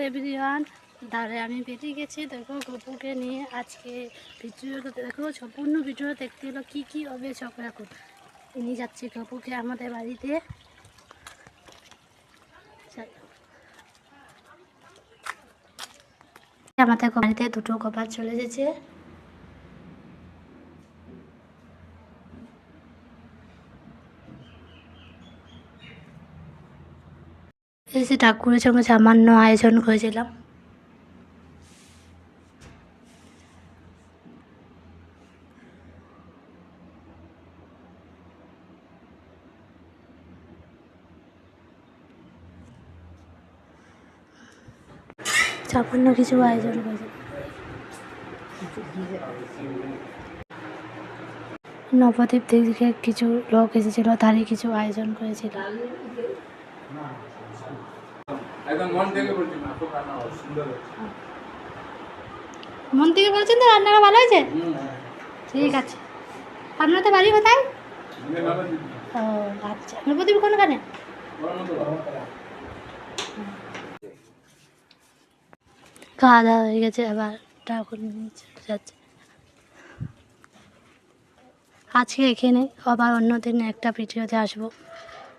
Everyone, তাহলে আমি বেরিয়ে গেছি। দেখো গপুকে নিয়ে আজকে ভিডিওটা দেখো, সম্পূর্ণ ভিডিও দেখতে হলো কী কী হবে সব এখন নিয়ে যাচ্ছি গপুকে আমাদের বাড়িতে। আমাদের বাড়িতে দুটো কভার চলে গেছে। এই যে ঠাকুরের সঙ্গে সামান্য আয়োজন করেছিলাম। সামান্য কিছু আয়োজন করেছে, নবদ্বীপ থেকে কিছু লোক এসেছিল, তারই কিছু আয়োজন করেছিল। মন থেকে বলছেন তো রান্নাটা ভালো হয়েছে? ঠিক আছে। আপনার তো বাড়ি কোথায়? ও আচ্ছা, নবদ্বীপ কোনখানে? খাওয়া দাওয়া হয়ে গেছে, আবার ঠাকুর নিয়ে চলে যাচ্ছে। আজকে এখানে আবার অন্য দিন একটা ভিডিওতে আসবো।